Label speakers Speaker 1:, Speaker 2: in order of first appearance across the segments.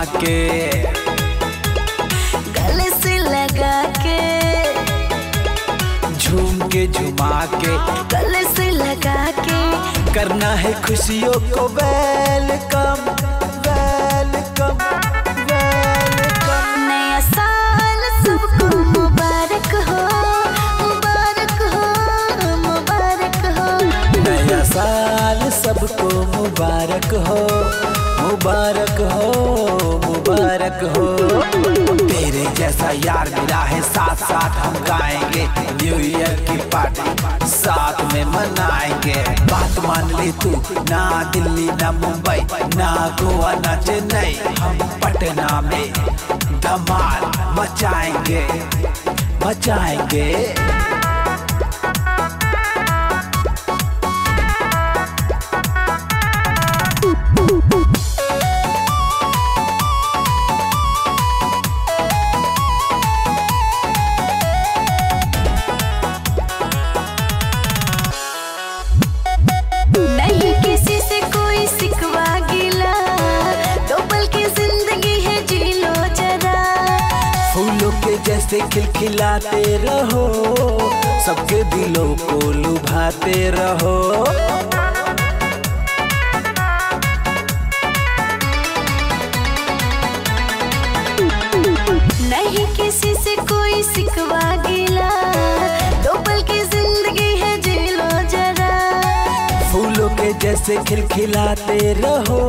Speaker 1: के,
Speaker 2: गले से लगा के,
Speaker 1: झूम के झुमा के,
Speaker 2: गले से लगा के,
Speaker 1: करना है खुशियों को वेलकम वेलकम वेलकम।
Speaker 2: नया साल सबको मुबारक हो, मुबारक हो, मुबारक हो।
Speaker 1: नया साल सबको मुबारक हो, मुबारक हो, मुबारक हो। तेरे जैसा यार मिला है, साथ साथ हम गाएंगे, न्यू ईयर की पार्टी साथ में मनाएंगे। बात मान ले तू, ना दिल्ली ना मुंबई ना गोवा ना चेन्नई, हम पटना में धमाल मचाएंगे मचाएंगे।
Speaker 2: नहीं किसी से कोई सिकवा गिला, दो पल की जिंदगी है जी लो जरा।
Speaker 1: फूलों के जैसे खिलखिलाते रहो, सबके दिलों को लुभाते रहो।
Speaker 2: नहीं किसी से कोई सिकवा गिला, दो पल की जिंदगी है जी लो जरा।
Speaker 1: फूलों के जैसे खिलखिलाते रहो,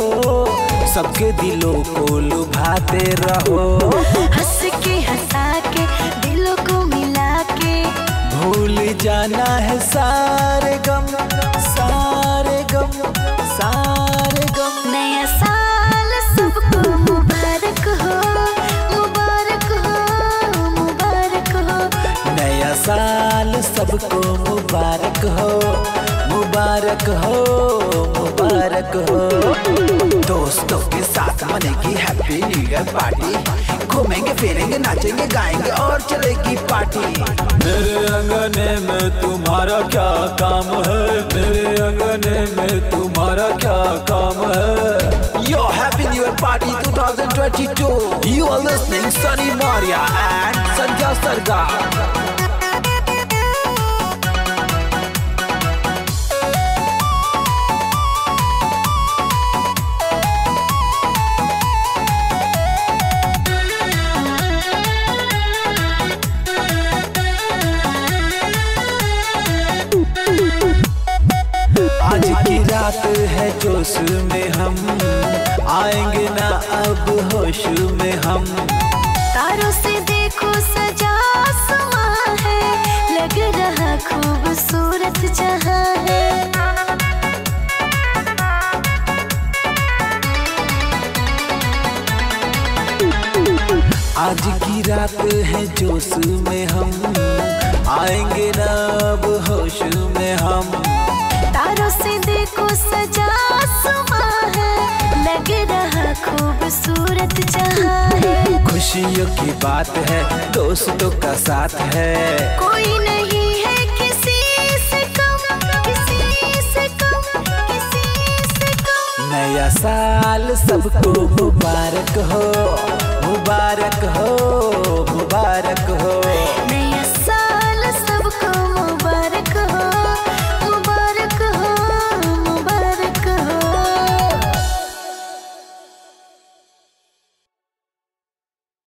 Speaker 1: सबके दिलों को लुभाते रहो।
Speaker 2: हंस के हंसा के, दिलों को मिला के,
Speaker 1: भूल जाना है सारे गम सारे गम सारे गम।
Speaker 2: नया साल सबको मुबारक हो, मुबारक हो, मुबारक हो।
Speaker 1: नया साल सबको मुबारक हो, मुबारक हो, मुबारक हो। दोस्तों के साथ मनेगी हैप्पी न्यू ईयर पार्टी, घूमेंगे फिरेंगे नाचेंगे गाएंगे और चलेगी पार्टी। मेरे अंगने में तुम्हारा क्या काम है, मेरे अंगने में तुम्हारा क्या काम है। Yo happy new year party 2022. You are listening Sunny Maria and Sandhya Sargar. आज की रात है जोश में हम, आएंगे ना अब होश में हम।
Speaker 2: तारों से देखो सजा आसमां है, लग रहा खूबसूरत जहां है।
Speaker 1: आज की रात है जोश में हम, आएंगे ना अब होश में हम।
Speaker 2: तारों से देखो सजा आसमां है, लग रहा खूबसूरत जहां है।
Speaker 1: खुशियों की बात है, दोस्तों का साथ है,
Speaker 2: कोई नहीं है किसी से कम, किसी से कम, किसी से कम।
Speaker 1: नया साल सबको मुबारक हो, मुबारक हो, मुबारक हो।